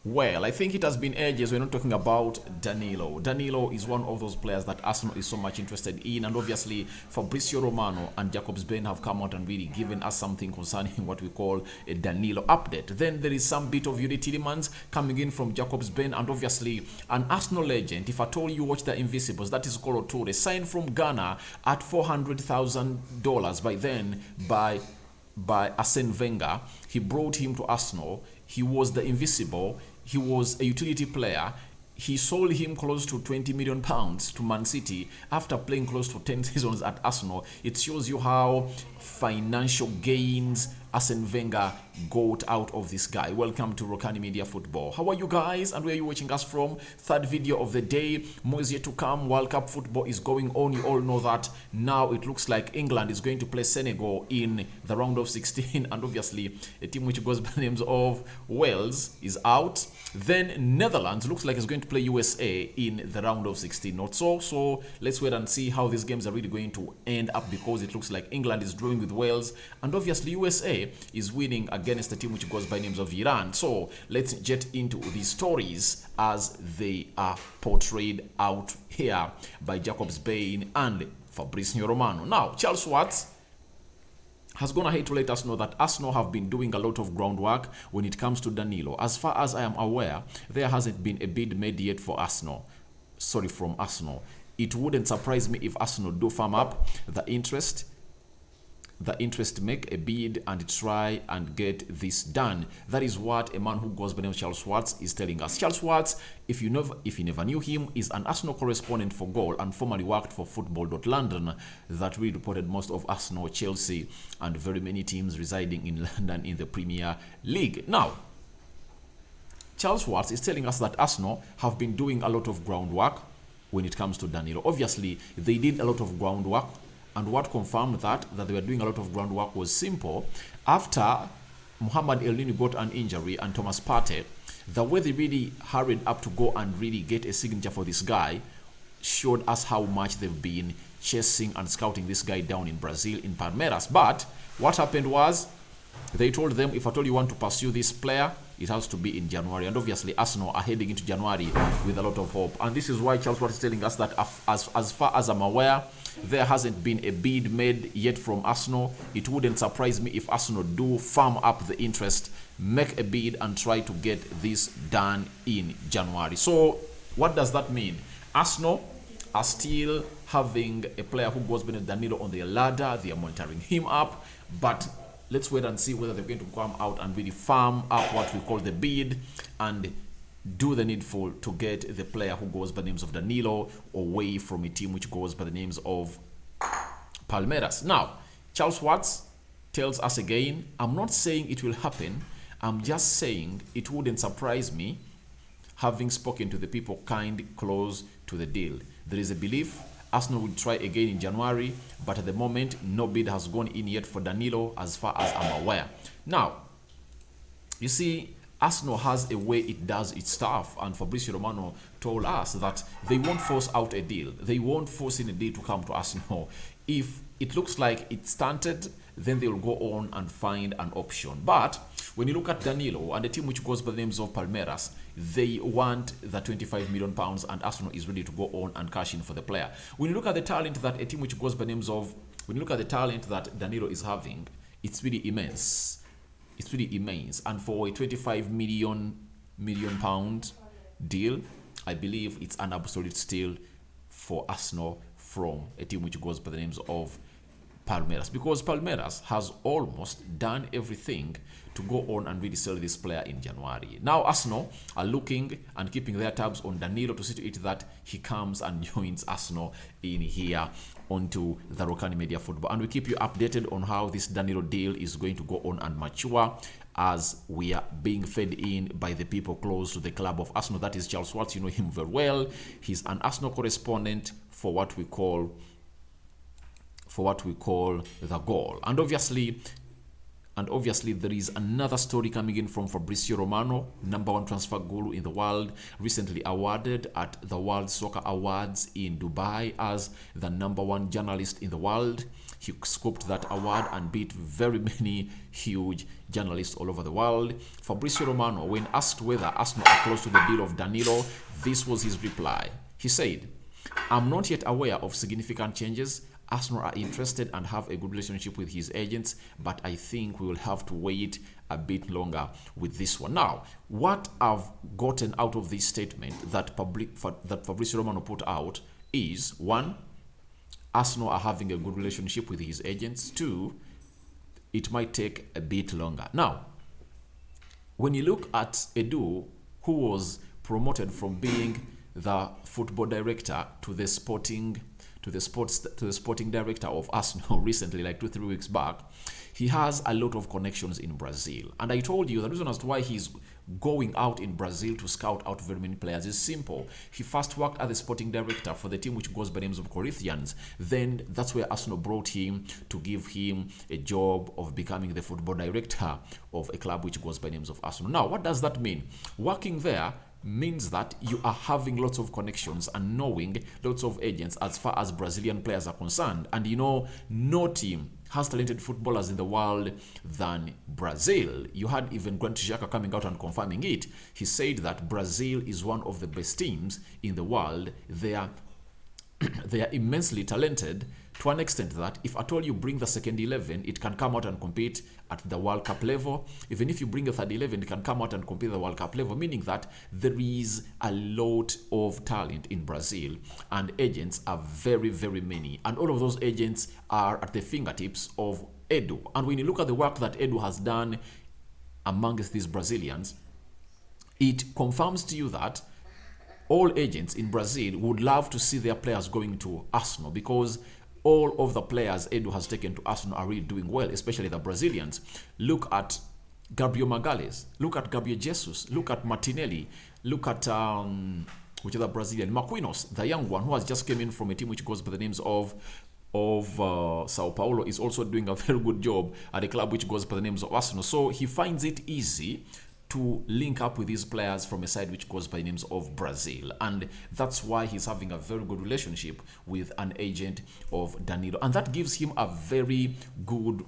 Well, I think it has been ages. We're not talking about Danilo. Danilo is one of those players that Arsenal is so much interested in, and obviously Fabrizio Romano and Jacobs-Ben have come out and really given us something concerning what we call a Danilo update. Then there is some bit of Yuri Tielemans coming in from Jacobs-Ben, and obviously an Arsenal legend. If at all you watch the Invisibles, that is Kolo Toure, signed from Ghana at $400,000 by then by Arsene Wenger. He brought him to Arsenal. He was the invisible. He was a utility player. He sold him close to £20 million to Man City after playing close to 10 seasons at Arsenal. It shows you how financial gains Arsene Wenger got out of this guy. Welcome to Rokani Media Football. How are you guys, and where are you watching us from? Third video of the day. More is yet to come. World Cup football is going on. You all know that. Now it looks like England is going to play Senegal in the round of 16, and obviously a team which goes by the names of Wales is out. Then Netherlands looks like it's going to play USA in the round of 16. Not so. So let's wait and see how these games are really going to end up, because it looks like England is drawing with Wales, and obviously USA is winning against a team which goes by names of Iran. So let's get into the stories as they are portrayed out here by Jacobs-Ben and Fabrizio Romano. Now, Charles Watts has gone ahead to let us know that Arsenal have been doing a lot of groundwork when it comes to Danilo. As far as I am aware, there hasn't been a bid made yet for Arsenal. Sorry, from Arsenal. It wouldn't surprise me if Arsenal do firm up the interest to make a bid and try and get this done. That is what a man who goes by the name of Charles Watts is telling us. Charles Watts, if you never knew him, is an Arsenal correspondent for Goal and formerly worked for Football.London, that really reported most of Arsenal, Chelsea, and very many teams residing in London in the Premier League. Now, Charles Watts is telling us that Arsenal have been doing a lot of groundwork when it comes to Danilo. Obviously, they did a lot of groundwork, and what confirmed that they were doing a lot of groundwork was simple. After Muhammad Elneny got an injury and Thomas Partey, the way they really hurried up to go and really get a signature for this guy showed us how much they've been chasing and scouting this guy down in Brazil, in Palmeiras. But what happened was, they told them, if at all you want to pursue this player, it has to be in January. And obviously Arsenal are heading into January with a lot of hope. And this is why Charles Watt is telling us that as far as I'm aware, there hasn't been a bid made yet from Arsenal. It wouldn't surprise me if Arsenal do firm up the interest, make a bid, and try to get this done in January. So what does that mean? Arsenal are still having a player who goes by Danilo on their ladder. They are monitoring him up, but let's wait and see whether they're going to come out and really farm up what we call the bid and do the needful to get the player who goes by the names of Danilo away from a team which goes by the names of Palmeiras. Now, Charles Watts tells us again, I'm not saying it will happen. I'm just saying it wouldn't surprise me, having spoken to the people kind close to the deal. There is a belief Arsenal will try again in January, but at the moment, no bid has gone in yet for Danilo as far as I'm aware. Now, you see, Arsenal has a way it does its stuff, and Fabrizio Romano told us that they won't force out a deal. They won't force in a deal to come to Arsenal. If it looks like it's stunted, then they'll go on and find an option. But when you look at Danilo and the team which goes by the names of Palmeiras, they want the £25 million, and Arsenal is ready to go on and cash in for the player. When you look at the talent that a team which goes by the names of, when you look at the talent that Danilo is having, it's really immense. It's really immense. And for a £25 million deal, I believe it's an absolute steal for Arsenal from a team which goes by the names of Palmeiras, because Palmeiras has almost done everything to go on and really sell this player in January. Now Arsenal are looking and keeping their tabs on Danilo to see to it that he comes and joins Arsenal in here onto the Rokani Media Football, and we keep you updated on how this Danilo deal is going to go on and mature as we are being fed in by the people close to the club of Arsenal. That is Charles Watts. You know him very well. He's an Arsenal correspondent for what we call the Goal. And obviously there is another story coming in from Fabrizio Romano, #1 transfer guru in the world, recently awarded at the World Soccer Awards in Dubai as the #1 journalist in the world. He scooped that award and beat very many huge journalists all over the world. Fabrizio Romano, when asked whether Arsenal are close to the deal of Danilo, this was his reply. He said, "I'm not yet aware of significant changes. Arsenal are interested and have a good relationship with his agents, but I think we will have to wait a bit longer with this one." Now, what I've gotten out of this statement that Fabrizio Romano put out is, one, Arsenal are having a good relationship with his agents. Two, it might take a bit longer. Now, when you look at Edu, who was promoted from being the football director to the sporting director of Arsenal recently, like 2-3 weeks back, he has a lot of connections in Brazil. And I told you the reason as to why he's going out in Brazil to scout out very many players is simple. He first worked as the sporting director for the team which goes by the names of Corinthians. Then that's where Arsenal brought him to give him a job of becoming the football director of a club which goes by the names of Arsenal. Now, what does that mean? Working there means that you are having lots of connections and knowing lots of agents as far as Brazilian players are concerned. And you know, no team has talented footballers in the world than Brazil. You had even Grant Xhaka coming out and confirming it. He said that Brazil is one of the best teams in the world. They are immensely talented to an extent that if at all you bring the second 11, it can come out and compete at the World Cup level. Even if you bring a third 11, it can come out and compete at the World Cup level, meaning that there is a lot of talent in Brazil and agents are very, very many. And all of those agents are at the fingertips of Edu. And when you look at the work that Edu has done amongst these Brazilians, it confirms to you that all agents in Brazil would love to see their players going to Arsenal, because all of the players Edu has taken to Arsenal are really doing well, especially the Brazilians. Look at Gabriel Magalhães, look at Gabriel Jesus, look at Martinelli, look at which other Brazilian, Marquinhos, the young one who has just came in from a team which goes by the names of Sao Paulo, is also doing a very good job at a club which goes by the names of Arsenal. So he finds it easy to link up with these players from a side which goes by the names of Brazil. And that's why he's having a very good relationship with an agent of Danilo. And that gives him a very good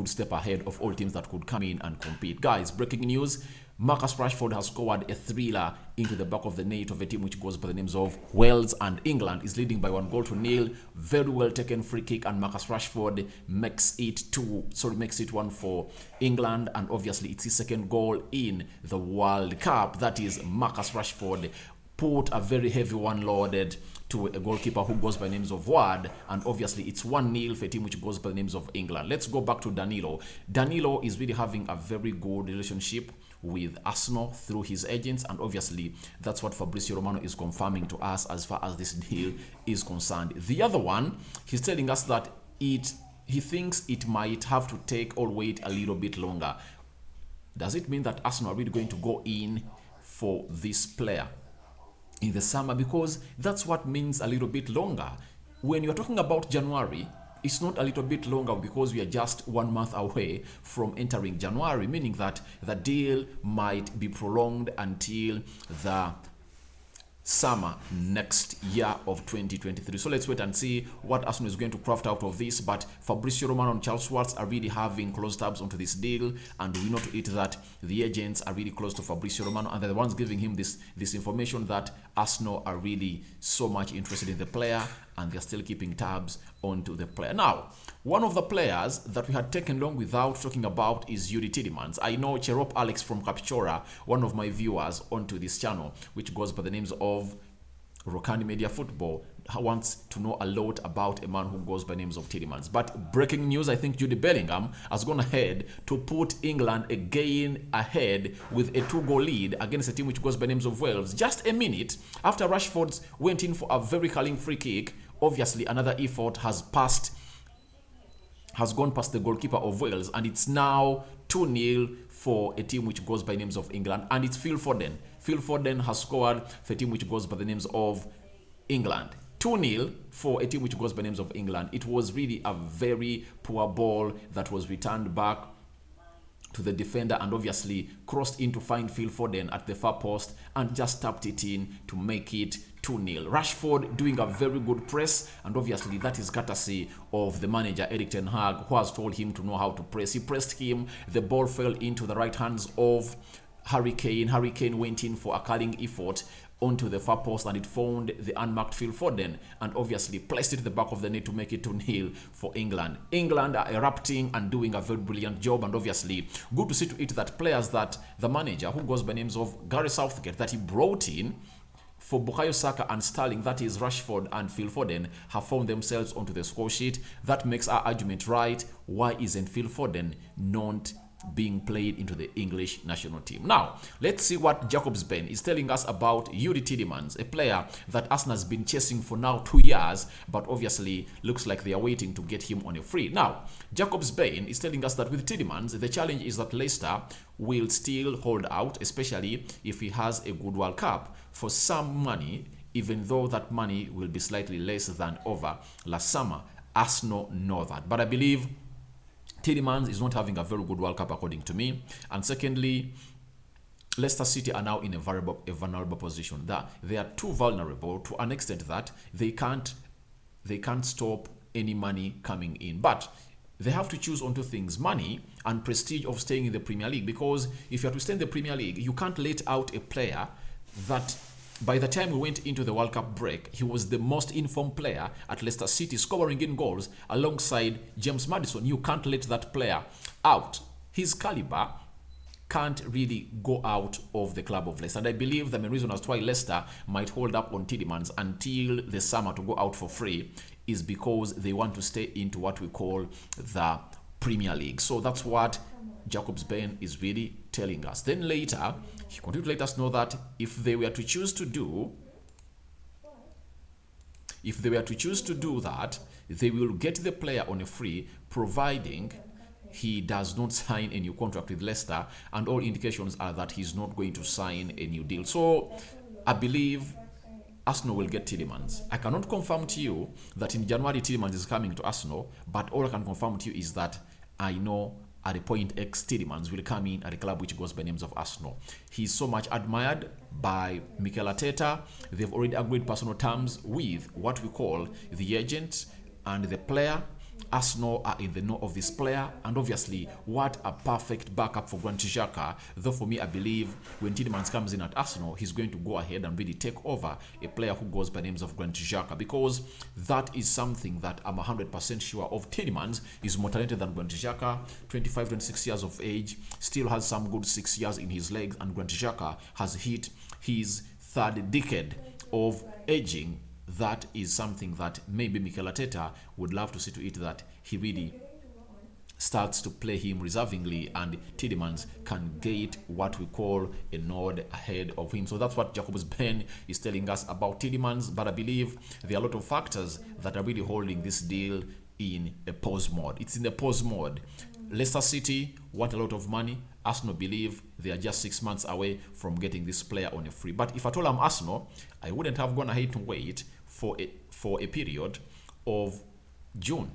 step ahead of all teams that could come in and compete. Guys, breaking news. Marcus Rashford has scored a thriller into the back of the net of a team which goes by the names of Wales, and England is leading by 1-0. Very well taken free kick, and Marcus Rashford makes it 1 for England, and obviously it's his second goal in the World Cup. That is, Marcus Rashford put a very heavy one loaded to a goalkeeper who goes by the names of Ward, and obviously it's 1-0 for a team which goes by the names of England. Let's go back to Danilo. Danilo is really having a very good relationship with Arsenal through his agents, and obviously that's what Fabrizio Romano is confirming to us as far as this deal is concerned. The other one, he's telling us that he thinks it might have to take or wait a little bit longer. Does it mean that Arsenal are really going to go in for this player in the summer? Because that's what means a little bit longer. When you're talking about January, it's not a little bit longer, because we are just 1 month away from entering January, meaning that the deal might be prolonged until the summer next year of 2023. So let's wait and see what Arsenal is going to craft out of this. But Fabrizio Romano and Charles Schwartz are really having close tabs onto this deal, and we know to it that the agents are really close to Fabrizio Romano, and they're the ones giving him this information that Arsenal are really so much interested in the player, and they're still keeping tabs onto the player. Now, one of the players that we had taken long without talking about is Yuri Tielemans. I know Cherop Alex from Captura, one of my viewers onto this channel, which goes by the names of Rokani Media Football, wants to know a lot about a man who goes by names of Tielemans. But breaking news, I think Jude Bellingham has gone ahead to put England again ahead with a 2-goal lead against a team which goes by names of Wales. Just a minute after Rashford went in for a very curling free kick, obviously another effort has gone past the goalkeeper of Wales, and it's now 2-0 for a team which goes by names of England, and it's Phil Foden. Phil Foden has scored for a team which goes by the names of England. 2-0 for a team which goes by names of England. It was really a very poor ball that was returned back to the defender and obviously crossed in to find Phil Foden at the far post and just tapped it in to make it 2-0. Rashford doing a very good press, and obviously that is courtesy of the manager Erik ten Hag, who has told him to know how to press. He pressed him, the ball fell into the right hands of Harry Kane. Harry Kane went in for a curling effort onto the far post and it found the unmarked Phil Foden and obviously placed it at the back of the net to make it 2-0 for England. England are erupting and doing a very brilliant job, and obviously good to see to it that players that the manager, who goes by names of Gary Southgate, that he brought in for Bukayo Saka and Sterling, that is Rashford and Phil Foden, have found themselves onto the score sheet. That makes our argument right. Why isn't Phil Foden not being played into the English national team? Now, let's see what Jacobs Ben is telling us about Yuri Tielemans, a player that Arsenal has been chasing for now 2 years, but obviously looks like they are waiting to get him on a free. Now, Jacobs Ben is telling us that with Tielemans, the challenge is that Leicester will still hold out, especially if he has a good World Cup, for some money, even though that money will be slightly less than over last summer. Arsenal know that. But I believe Tielemans is not having a very good World Cup according to me. And secondly, Leicester City are now in a vulnerable position. That they are too vulnerable to an extent that they can't stop any money coming in. But they have to choose on two things: money and prestige of staying in the Premier League. Because if you have to stay in the Premier League, you can't let out a player that by the time we went into the World Cup break, he was the most informed player at Leicester City, scoring in goals alongside James Maddison. You can't let that player out. His caliber can't really go out of the club of Leicester. And I believe the main reason as to why Leicester might hold up on Tielemans until the summer to go out for free is because they want to stay into what we call the Premier League. So that's what Jacobs Ben is really telling us. Then later, he continued to let us know that if they were to choose to do that, they will get the player on a free, providing he does not sign a new contract with Leicester, and all indications are that he's not going to sign a new deal. So I believe Arsenal will get Tielemans. I cannot confirm to you that in January Tielemans is coming to Arsenal, but all I can confirm to you is that I know at a point X, Tielemans will come in at a club which goes by names of Arsenal. He's so much admired by Mikel Arteta. They've already agreed personal terms with what we call the agent and the player. Arsenal are in the know of this player, and obviously what a perfect backup for Granit Xhaka. Though for me, I believe when Tielemans comes in at Arsenal, he's going to go ahead and really take over a player who goes by names of Granit Xhaka, because that is something that I'm 100% sure of. Tielemans is more talented than Granit Xhaka, 25, 26 years of age, still has some good 6 years in his legs, and Granit Xhaka has hit his third decade of aging. That is something that maybe Mikel Arteta would love to see to it, that he really starts to play him reservingly and Tielemans can get what we call a nod ahead of him. So that's what Jacobs Ben is telling us about Tielemans. But I believe there are a lot of factors that are really holding this deal in a pause mode. It's in the pause mode. Leicester City want a lot of money. Arsenal believe they are just 6 months away from getting this player on a free. But if at all I'm Arsenal, I wouldn't have gone ahead to wait for a period of June,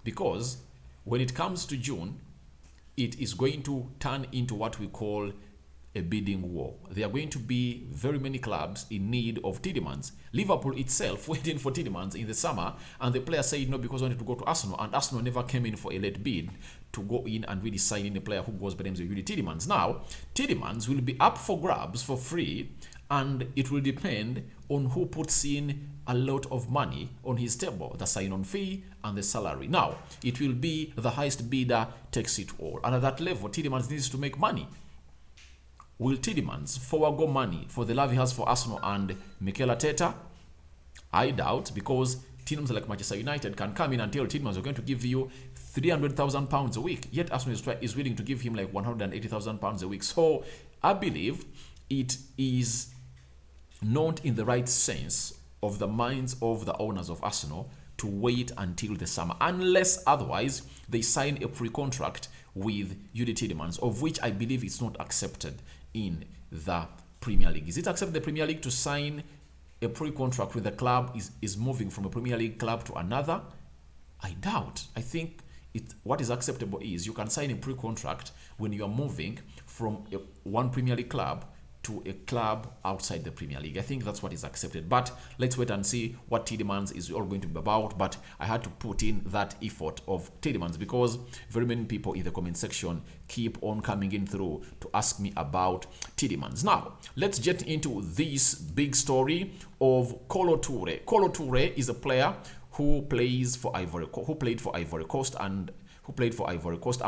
because when it comes to June, it is going to turn into what we call a bidding war. There are going to be very many clubs in need of Tielemans. Liverpool itself waiting for Tielemans in the summer, and the player said no because he wanted to go to Arsenal, and Arsenal never came in for a late bid to go in and really sign in a player who goes by the name of Yuri Tielemans. Now, Tielemans will be up for grabs for free, and it will depend on who puts in a lot of money on his table, the sign-on fee and the salary. Now, it will be the highest bidder takes it all. And at that level, Tielemans needs to make money. Will Tielemans forego money for the love he has for Arsenal and Mikel Arteta? I doubt, because teams like Manchester United can come in and tell Tielemans we're going to give you £300,000 a week, yet Arsenal is willing to give him like £180,000 a week. So I believe it is not in the right sense of the minds of the owners of Arsenal to wait until the summer, unless otherwise they sign a pre-contract with Yuri Tielemans, of which I believe it's not accepted in the Premier League. Is it accepted in the Premier League to sign a pre-contract with the club is moving from a Premier League club to another? I doubt. I think what is acceptable is you can sign a pre-contract when you are moving from one Premier League club to a club outside the Premier League. I think that's what is accepted. But let's wait and see what Tielemans is all going to be about. But I had to put in that effort of Tielemans because very many people in the comment section keep on coming in through to ask me about Tielemans. Now, let's get into this big story of Kolo Toure. Kolo Toure is a player who played for Ivory Coast. I'm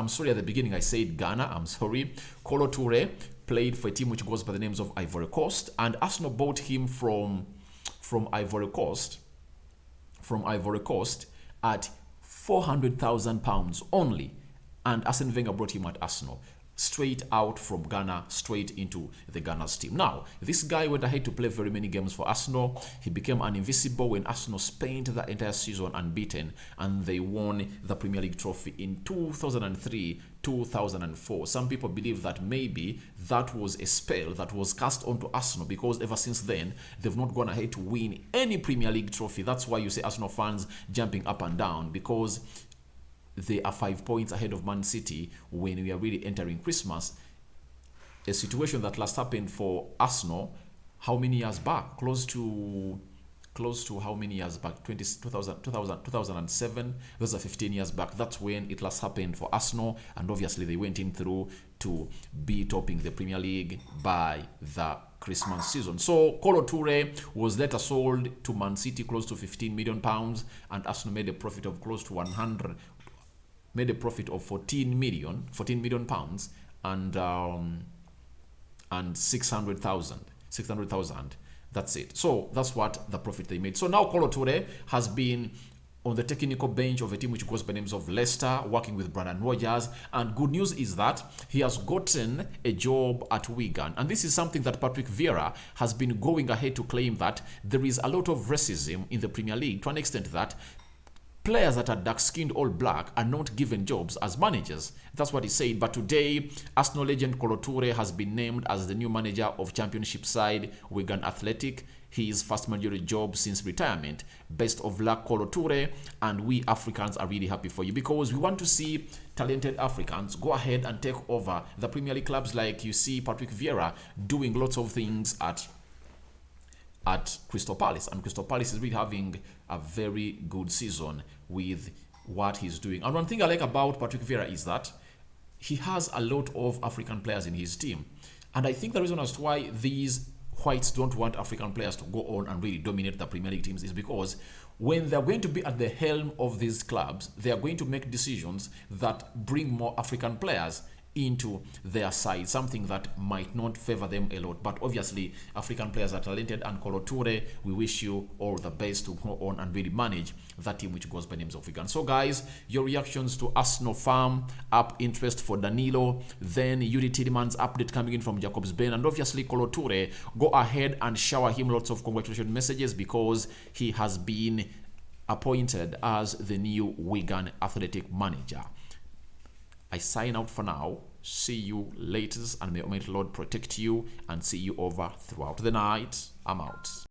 sorry, at the beginning I said Ghana. I'm sorry. Kolo Toure played for a team which goes by the names of Ivory Coast, and Arsenal bought him from Ivory Coast at £400,000 only, and Arsene Wenger brought him at Arsenal. Straight out from Ghana, straight into the Ghana's team. Now, this guy went ahead to play very many games for Arsenal. He became an invisible when Arsenal spent the entire season unbeaten, and they won the Premier League trophy in 2003-2004. Some people believe that maybe that was a spell that was cast onto Arsenal, because ever since then, they've not gone ahead to win any Premier League trophy. That's why you see Arsenal fans jumping up and down, because they are 5 points ahead of Man City when we are really entering Christmas. A situation that last happened for Arsenal, how many years back? Close to how many years back? 2007. Those are 15 years back. That's when it last happened for Arsenal, and obviously they went in through to be topping the Premier League by the Christmas season. So Kolo Toure was later sold to Man City close to £15 million, and Arsenal made a profit of close to 14 million pounds and 600,000. That's it. So that's what the profit they made. So now Kolo Toure has been on the technical bench of a team which goes by names of Leicester, working with Brendan Rodgers. And good news is that he has gotten a job at Wigan. And this is something that Patrick Vieira has been going ahead to claim, that there is a lot of racism in the Premier League, to an extent that players that are dark-skinned all black are not given jobs as managers. That's what he said. But today, Arsenal legend Kolo Toure has been named as the new manager of Championship side Wigan Athletic. His first managerial job since retirement. Best of luck, Kolo Toure, and we Africans are really happy for you, because we want to see talented Africans go ahead and take over the Premier League clubs, like you see Patrick Vieira doing lots of things at Crystal Palace, and Crystal Palace is really having a very good season with what he's doing. And one thing I like about Patrick Vieira is that he has a lot of African players in his team, and I think the reason as to why these whites don't want African players to go on and really dominate the Premier League teams is because when they're going to be at the helm of these clubs, they are going to make decisions that bring more African players into their side, something that might not favor them a lot. But obviously, African players are talented, and Kolo Toure, we wish you all the best to go on and really manage that team which goes by names of Wigan. So guys, your reactions to Arsenal farm up interest for Danilo, then Yuri Tielemans update coming in from Jacobs Ben, and obviously Kolo Toure, go ahead and shower him lots of congratulation messages, because he has been appointed as the new Wigan Athletic manager. I sign out for now. See you later, and may Almighty Lord protect you and see you over throughout the night. I'm out.